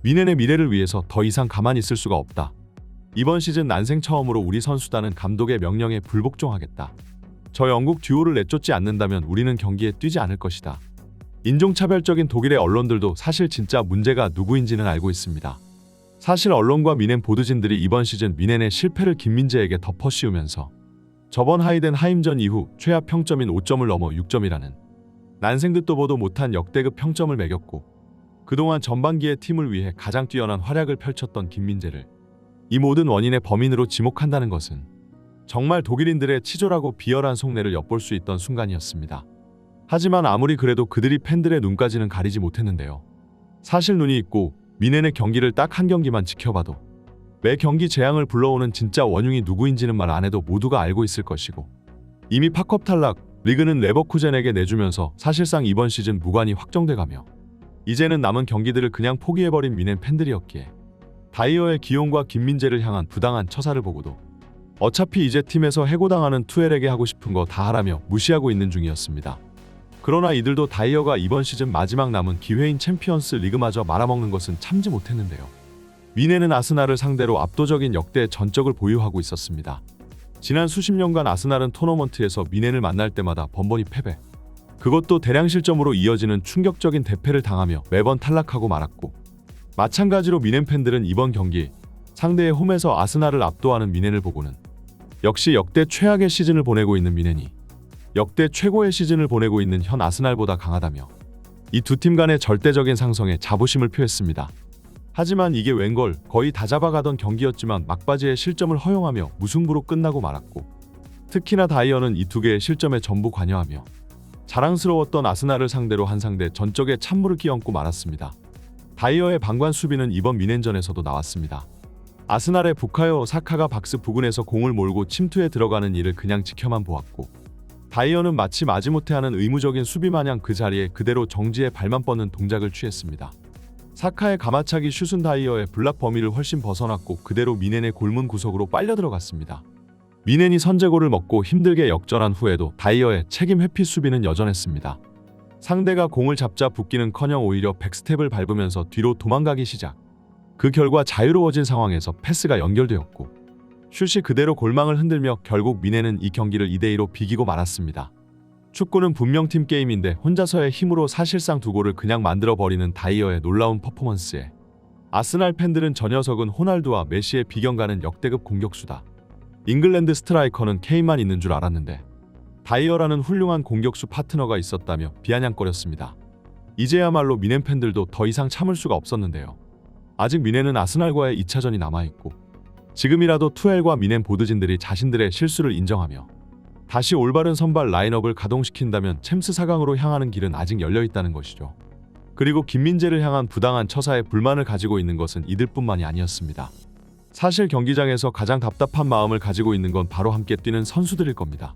미넨의 미래를 위해서 더 이상 가만히 있을 수가 없다. 이번 시즌 난생 처음으로 우리 선수단은 감독의 명령에 불복종하겠다. 저 영국 듀오를 내쫓지 않는다면 우리는 경기에 뛰지 않을 것이다. 인종차별적인 독일의 언론들도 사실 진짜 문제가 누구인지는 알고 있습니다. 사실 언론과 미넨 보드진들이 이번 시즌 미넨의 실패를 김민재에게 덮어씌우면서 저번 하이덴하임전 이후 최하 평점인 5점을 넘어 6점이라는 난생 듣도 보도 못한 역대급 평점을 매겼고, 그동안 전반기에 팀을 위해 가장 뛰어난 활약을 펼쳤던 김민재를 이 모든 원인의 범인으로 지목한다는 것은 정말 독일인들의 치졸하고 비열한 속내를 엿볼 수 있던 순간이었습니다. 하지만 아무리 그래도 그들이 팬들의 눈까지는 가리지 못했는데요. 사실 눈이 있고 미넨의 경기를 딱 한 경기만 지켜봐도 매 경기 재앙을 불러오는 진짜 원흉이 누구인지는 말 안 해도 모두가 알고 있을 것이고, 이미 팝컵 탈락, 리그는 레버쿠젠에게 내주면서 사실상 이번 시즌 무관이 확정돼가며 이제는 남은 경기들을 그냥 포기해버린 미넨 팬들이었기에 다이어의 기용과 김민재를 향한 부당한 처사를 보고도 어차피 이제 팀에서 해고당하는 투엘에게 하고 싶은 거 다 하라며 무시하고 있는 중이었습니다. 그러나 이들도 다이어가 이번 시즌 마지막 남은 기회인 챔피언스 리그마저 말아먹는 것은 참지 못했는데요. 미넨은 아스날을 상대로 압도적인 역대 전적을 보유하고 있었습니다. 지난 수십 년간 아스날은 토너먼트에서 미넨을 만날 때마다 번번이 패배, 그것도 대량 실점으로 이어지는 충격적인 대패를 당하며 매번 탈락하고 말았고, 마찬가지로 미넨 팬들은 이번 경기 상대의 홈에서 아스날을 압도하는 미넨을 보고는 역시 역대 최악의 시즌을 보내고 있는 미넨이 역대 최고의 시즌을 보내고 있는 현 아스날보다 강하다며 이 두 팀 간의 절대적인 상성에 자부심을 표했습니다. 하지만 이게 웬걸, 거의 다 잡아가던 경기였지만 막바지에 실점을 허용하며 무승부로 끝나고 말았고, 특히나 다이어는 이 두 개의 실점에 전부 관여하며 자랑스러웠던 아스날을 상대로 한 상대 전적에 찬물을 끼얹고 말았습니다. 다이어의 방관 수비는 이번 미넨전에서도 나왔습니다. 아스날의 부카요 사카가 박스 부근에서 공을 몰고 침투에 들어가는 이를 그냥 지켜만 보았고, 다이어는 마치 마지못해 하는 의무적인 수비 마냥 그 자리에 그대로 정지해 발만 뻗는 동작을 취했습니다. 사카의 가마차기 슛은 다이어의 블락 범위를 훨씬 벗어났고 그대로 미넨의 골문 구석으로 빨려 들어갔습니다. 미넨이 선제골을 먹고 힘들게 역전한 후에도 다이어의 책임 회피 수비는 여전했습니다. 상대가 공을 잡자 붙기는커녕 오히려 백스텝을 밟으면서 뒤로 도망가기 시작. 그 결과 자유로워진 상황에서 패스가 연결되었고 슛이 그대로 골망을 흔들며 결국 미넨은 이 경기를 2대2로 비기고 말았습니다. 축구는 분명 팀 게임인데 혼자서의 힘으로 사실상 두 골을 그냥 만들어버리는 다이어의 놀라운 퍼포먼스에 아스날 팬들은 저 녀석은 호날두와 메시의 비경가는 역대급 공격수다, 잉글랜드 스트라이커는 케인만 있는 줄 알았는데 다이어라는 훌륭한 공격수 파트너가 있었다며 비아냥거렸습니다. 이제야말로 미넨 팬들도 더 이상 참을 수가 없었는데요. 아직 미넨은 아스날과의 2차전이 남아있고 지금이라도 투엘과 미넨 보드진들이 자신들의 실수를 인정하며 다시 올바른 선발 라인업을 가동시킨다면 챔스 4강으로 향하는 길은 아직 열려있다는 것이죠. 그리고 김민재를 향한 부당한 처사에 불만을 가지고 있는 것은 이들뿐만이 아니었습니다. 사실 경기장에서 가장 답답한 마음을 가지고 있는 건 바로 함께 뛰는 선수들일 겁니다.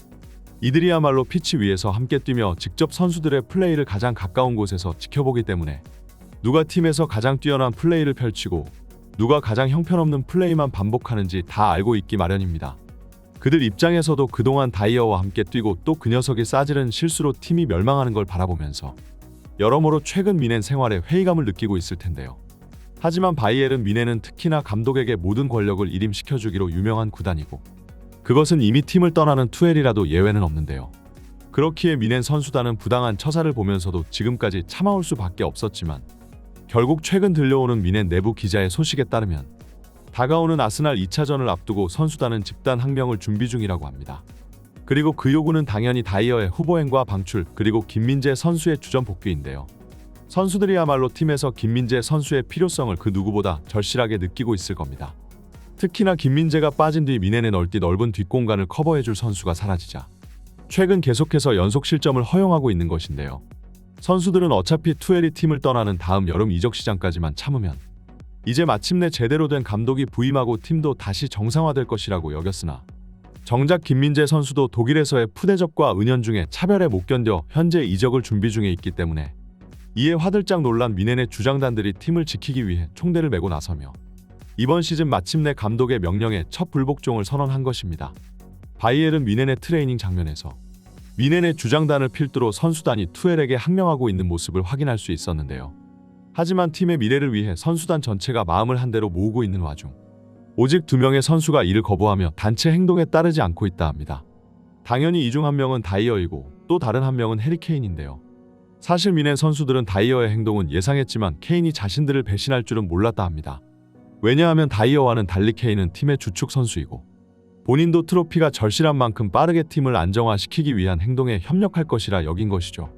이들이야말로 피치 위에서 함께 뛰며 직접 선수들의 플레이를 가장 가까운 곳에서 지켜보기 때문에 누가 팀에서 가장 뛰어난 플레이를 펼치고 누가 가장 형편없는 플레이만 반복하는지 다 알고 있기 마련입니다. 그들 입장에서도 그동안 다이어와 함께 뛰고 또 그 녀석이 싸지른 실수로 팀이 멸망하는 걸 바라보면서 여러모로 최근 미넨 생활에 회의감을 느끼고 있을 텐데요. 하지만 바이에른 미넨은 특히나 감독에게 모든 권력을 일임시켜주기로 유명한 구단이고 그것은 이미 팀을 떠나는 투엘이라도 예외는 없는데요. 그렇기에 미넨 선수단은 부당한 처사를 보면서도 지금까지 참아올 수밖에 없었지만 결국 최근 들려오는 미넨 내부 기자의 소식에 따르면 다가오는 아스날 2차전을 앞두고 선수단은 집단 항명을 준비 중이라고 합니다. 그리고 그 요구는 당연히 다이어의 후보행과 방출 그리고 김민재 선수의 주전 복귀인데요. 선수들이야말로 팀에서 김민재 선수의 필요성을 그 누구보다 절실하게 느끼고 있을 겁니다. 특히나 김민재가 빠진 뒤 미넨의 넓은 뒷공간을 커버해줄 선수가 사라지자 최근 계속해서 연속 실점을 허용하고 있는 것인데요. 선수들은 어차피 투엘이 팀을 떠나는 다음 여름 이적 시장까지만 참으면 이제 마침내 제대로 된 감독이 부임하고 팀도 다시 정상화될 것이라고 여겼으나 정작 김민재 선수도 독일에서의 푸대접과 은연 중에 차별에 못 견뎌 현재 이적을 준비 중에 있기 때문에 이에 화들짝 놀란 미넨의 주장단들이 팀을 지키기 위해 총대를 메고 나서며 이번 시즌 마침내 감독의 명령에 첫 불복종을 선언한 것입니다. 바이에른 미넨의 트레이닝 장면에서 미넨의 주장단을 필두로 선수단이 투엘에게 항명하고 있는 모습을 확인할 수 있었는데요. 하지만 팀의 미래를 위해 선수단 전체가 마음을 한대로 모으고 있는 와중 오직 2명의 선수가 이를 거부하며 단체 행동에 따르지 않고 있다 합니다. 당연히 이 중 한 명은 다이어이고 또 다른 한 명은 해리 케인인데요. 사실 미넨 선수들은 다이어의 행동은 예상했지만 케인이 자신들을 배신할 줄은 몰랐다 합니다. 왜냐하면 다이어와는 달리 케인은 팀의 주축 선수이고 본인도 트로피가 절실한 만큼 빠르게 팀을 안정화시키기 위한 행동에 협력할 것이라 여긴 것이죠.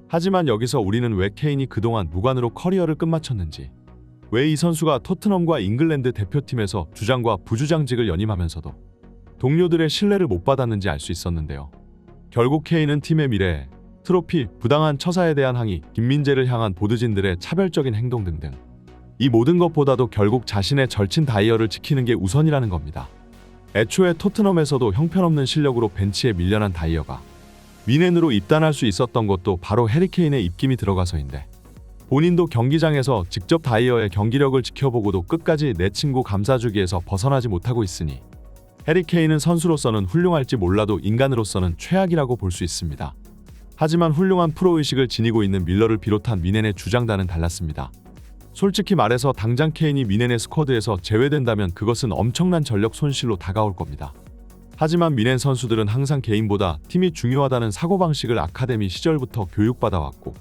하지만 여기서 우리는 왜 케인이 그동안 무관으로 커리어를 끝마쳤는지, 왜 이 선수가 토트넘과 잉글랜드 대표팀에서 주장과 부주장직을 연임하면서도 동료들의 신뢰를 못 받았는지 알 수 있었는데요. 결국 케인은 팀의 미래에 트로피, 부당한 처사에 대한 항의, 김민재를 향한 보드진들의 차별적인 행동 등등 이 모든 것보다도 결국 자신의 절친 다이어를 지키는 게 우선이라는 겁니다. 애초에 토트넘에서도 형편없는 실력으로 벤치에 밀려난 다이어가 미넨으로 입단할 수 있었던 것도 바로 해리 케인의 입김이 들어가서인데, 본인도 경기장에서 직접 다이어의 경기력을 지켜보고도 끝까지 내 친구 감싸주기에서 벗어나지 못하고 있으니 해리 케인은 선수로서는 훌륭할지 몰라도 인간으로서는 최악이라고 볼 수 있습니다. 하지만 훌륭한 프로의식을 지니고 있는 밀러를 비롯한 미넨의 주장단은 달랐습니다. 솔직히 말해서 당장 케인이 미넨의 스쿼드에서 제외된다면 그것은 엄청난 전력 손실로 다가올 겁니다. 하지만 미넨 선수들은 항상 개인보다 팀이 중요하다는 사고방식을 아카데미 시절부터 교육받아왔고,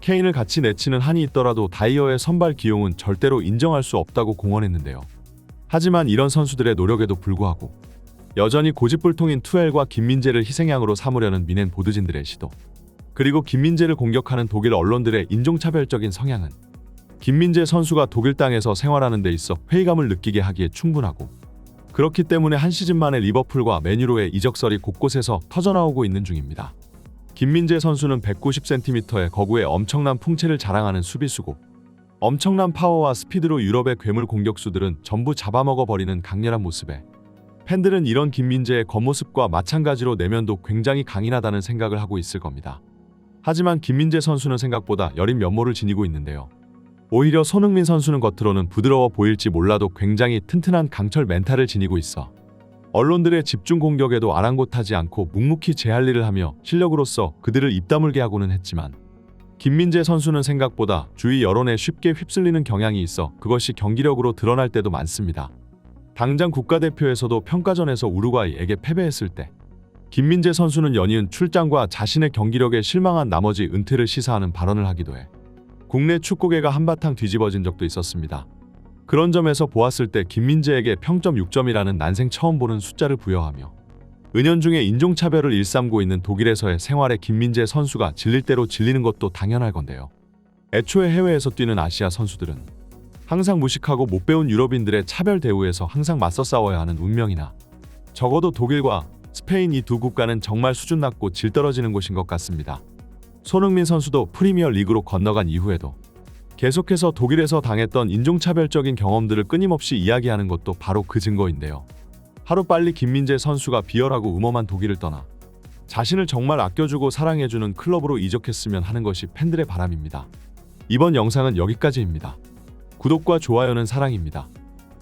케인을 같이 내치는 한이 있더라도 다이어의 선발 기용은 절대로 인정할 수 없다고 공언했는데요. 하지만 이런 선수들의 노력에도 불구하고 여전히 고집불통인 투엘과 김민재를 희생양으로 삼으려는 미넨 보드진들의 시도, 그리고 김민재를 공격하는 독일 언론들의 인종차별적인 성향은 김민재 선수가 독일 땅에서 생활하는 데 있어 회의감을 느끼게 하기에 충분하고, 그렇기 때문에 한 시즌 만에 리버풀과 맨유로의 이적설이 곳곳에서 터져나오고 있는 중입니다. 김민재 선수는 190cm의 거구에 엄청난 풍채를 자랑하는 수비수고, 엄청난 파워와 스피드로 유럽의 괴물 공격수들은 전부 잡아먹어버리는 강렬한 모습에 팬들은 이런 김민재의 겉모습과 마찬가지로 내면도 굉장히 강인하다는 생각을 하고 있을 겁니다. 하지만 김민재 선수는 생각보다 여린 면모를 지니고 있는데요. 오히려 손흥민 선수는 겉으로는 부드러워 보일지 몰라도 굉장히 튼튼한 강철 멘탈을 지니고 있어 언론들의 집중 공격에도 아랑곳하지 않고 묵묵히 제 할 일을 하며 실력으로서 그들을 입다물게 하고는 했지만, 김민재 선수는 생각보다 주위 여론에 쉽게 휩쓸리는 경향이 있어 그것이 경기력으로 드러날 때도 많습니다. 당장 국가대표에서도 평가전에서 우루과이에게 패배했을 때 김민재 선수는 연이은 출장과 자신의 경기력에 실망한 나머지 은퇴를 시사하는 발언을 하기도 해 국내 축구계가 한바탕 뒤집어진 적도 있었습니다. 그런 점에서 보았을 때 김민재에게 평점 6점이라는 난생 처음 보는 숫자를 부여하며 은연중에 인종차별을 일삼고 있는 독일에서의 생활에 김민재 선수가 질릴 대로 질리는 것도 당연할 건데요. 애초에 해외에서 뛰는 아시아 선수들은 항상 무식하고 못 배운 유럽인들의 차별 대우에서 항상 맞서 싸워야 하는 운명이나, 적어도 독일과 스페인 이 두 국가는 정말 수준 낮고 질 떨어지는 곳인 것 같습니다. 손흥민 선수도 프리미어 리그로 건너간 이후에도 계속해서 독일에서 당했던 인종차별적인 경험들을 끊임없이 이야기하는 것도 바로 그 증거인데요. 하루빨리 김민재 선수가 비열하고 음험한 독일을 떠나 자신을 정말 아껴주고 사랑해주는 클럽으로 이적했으면 하는 것이 팬들의 바람입니다. 이번 영상은 여기까지입니다. 구독과 좋아요는 사랑입니다.